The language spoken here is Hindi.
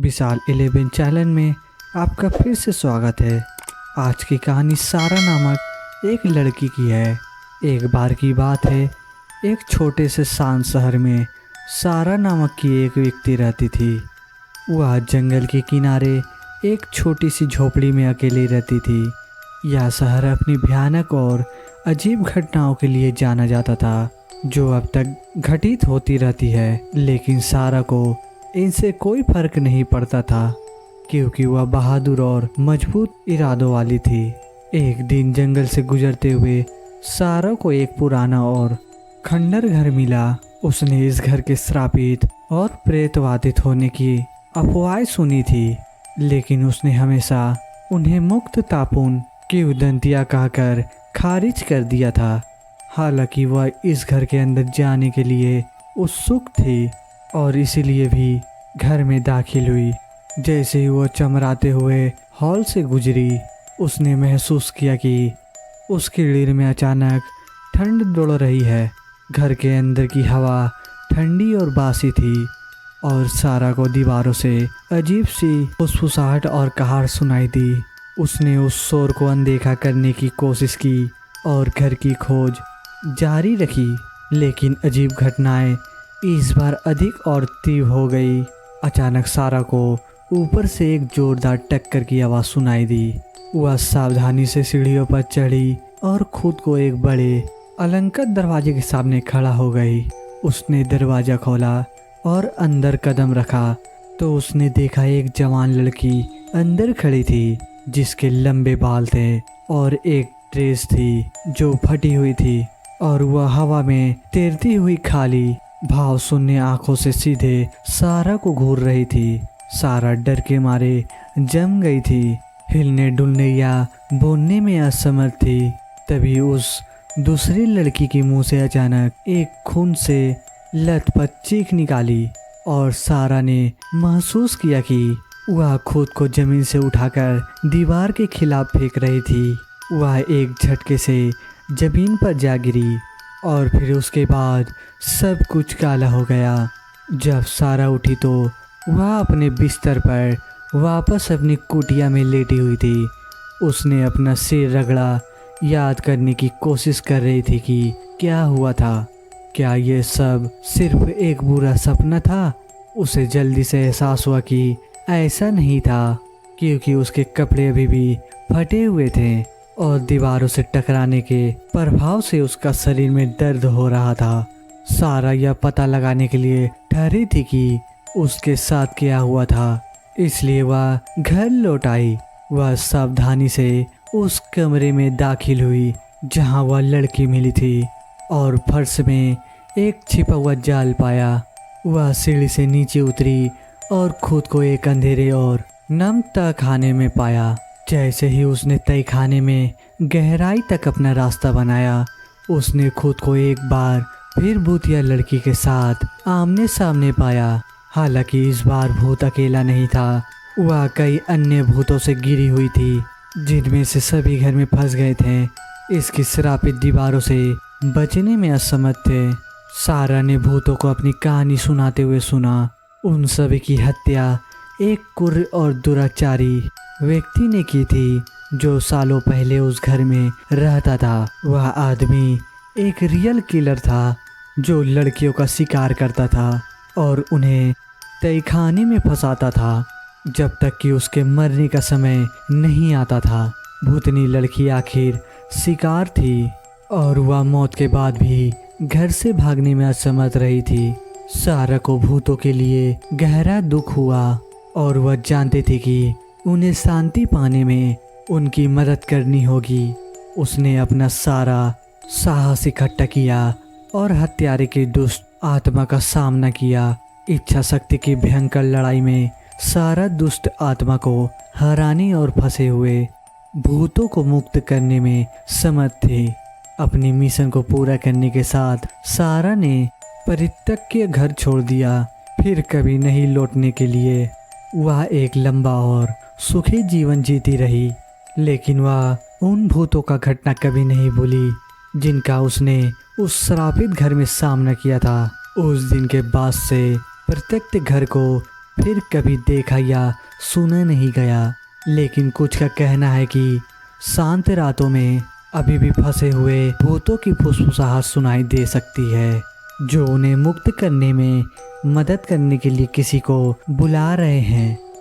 विशाल 11 चैनल में आपका फिर से स्वागत है। आज की कहानी सारा नामक एक लड़की की है। एक बार की बात है, एक छोटे से शांत शहर में सारा नामक की एक व्यक्ति रहती थी। वह जंगल के किनारे एक छोटी सी झोपड़ी में अकेली रहती थी। यह शहर अपनी भयानक और अजीब घटनाओं के लिए जाना जाता था, जो अब तक घटित होती रहती है। लेकिन सारा को इनसे कोई फर्क नहीं पड़ता था, क्योंकि वह बहादुर और मजबूत इरादों वाली थी। एक दिन जंगल से गुजरते हुए सारा को एक पुराना और खंडर घर मिला। उसने इस घर के श्रापित और प्रेतवादित होने की अफवाहें सुनी थी, लेकिन उसने हमेशा उन्हें मुक्त तापुन की उदंतियाँ कहकर खारिज कर दिया था। हालांकि वह इस घर के अंदर जाने के लिए उत्सुक थी और इसीलिए भी घर में दाखिल हुई। जैसे ही वो चमराते हुए हॉल से गुजरी, उसने महसूस किया कि उसके रीढ़ में अचानक ठंड दौड़ रही है। घर के अंदर की हवा ठंडी और बासी थी और सारा को दीवारों से अजीब सी फुसफुसाहट और कहार सुनाई दी। उसने उस शोर को अनदेखा करने की कोशिश की और घर की खोज जारी रखी, लेकिन अजीब घटनाएं इस बार अधिक और तीव्र हो गई। अचानक सारा को ऊपर से एक जोरदार टक्कर की आवाज़ सुनाई दी। वह सावधानी से सीढ़ियों पर चढ़ी और खुद को एक बड़े अलंकृत दरवाजे के सामने खड़ा हो गई। उसने दरवाज़ा खोला और अंदर कदम रखा तो उसने देखा एक जवान लड़की अंदर खड़ी थी, जिसके लंबे बाल थे और एक ड्रेस थी जो फटी हुई थी और वह हवा में तैरती हुई खाली भाव शून्य आंखों से सीधे सारा को घूर रही थी। सारा डर के मारे जम गई थी, हिलने डुलने या बोलने में असमर्थ थी। तभी उस दूसरी लड़की के मुंह से अचानक एक खून से लथपथ चीख निकाली और सारा ने महसूस किया कि वह खुद को जमीन से उठाकर दीवार के खिलाफ फेंक रही थी। वह एक झटके से जमीन पर जा गिरी और फिर उसके बाद सब कुछ काला हो गया। जब सारा उठी तो वह अपने बिस्तर पर वापस अपनी कुटिया में लेटी हुई थी। उसने अपना सिर रगड़ा, याद करने की कोशिश कर रही थी कि क्या हुआ था। क्या ये सब सिर्फ एक बुरा सपना था? उसे जल्दी से एहसास हुआ कि ऐसा नहीं था, क्योंकि उसके कपड़े अभी भी फटे हुए थे और दीवारों से टकराने के प्रभाव से उसका शरीर में दर्द हो रहा था। सारा यह पता लगाने के लिए ठहरी थी कि उसके साथ क्या हुआ था, इसलिए वह घर लौट आई। वह सावधानी से उस कमरे में दाखिल हुई जहां वह लड़की मिली थी और फर्श में एक छिपा हुआ जाल पाया। वह सीढ़ी से नीचे उतरी और खुद को एक अंधेरे और नम तहखाने में पाया। जैसे ही उसने तहखाने में गहराई तक अपना रास्ता बनाया, उसने खुद को एक बार फिर भूतिया लड़की के साथ आमने सामने पाया। हालांकि इस बार भूत अकेला नहीं था, वह कई अन्य भूतों से घिरी हुई थी, जिनमें से सभी घर में फंस गए थे। इसकी श्रापित दीवारों से बचने में असमर्थ थे। सारा ने भूतों को अपनी कहानी सुनाते हुए सुना। उन सभी की हत्या एक कुर्र और दुराचारी व्यक्ति ने की थी, जो सालों पहले उस घर में रहता था। वह आदमी एक रियल किलर था, जो लड़कियों का शिकार करता था और उन्हें तहखाने में फंसाता था जब तक कि उसके मरने का समय नहीं आता था। भूतनी लड़की आखिर शिकार थी और वह मौत के बाद भी घर से भागने में असमर्थ रही थी। सारा को भूतों के लिए गहरा दुख हुआ और वह जानती थी कि उन्हें शांति पाने में उनकी मदद करनी होगी। उसने अपना सारा साहस इकट्ठा किया और हत्यारे की दुष्ट आत्मा का सामना किया। इच्छा शक्ति की भयंकर लड़ाई में सारा दुष्ट आत्मा को हराने और फंसे हुए भूतों को मुक्त करने में समर्थ थी। अपनी मिशन को पूरा करने के साथ सारा ने परित्यक्य घर छोड़ दिया, फिर कभी नहीं लौटने के लिए। वह एक लंबा और सुखी जीवन जीती रही, लेकिन वह उन भूतों का घटना कभी नहीं भूली जिनका उसने उस श्रापित घर में सामना किया था। उस दिन के बाद से प्रत्येक घर को फिर कभी देखा या सुना नहीं गया। लेकिन कुछ का कहना है कि शांत रातों में अभी भी फंसे हुए भूतों की फुसफुसाहट सुनाई दे सकती है, जो उन्हें मुक्त करने में मदद करने के लिए किसी को बुला रहे हैं।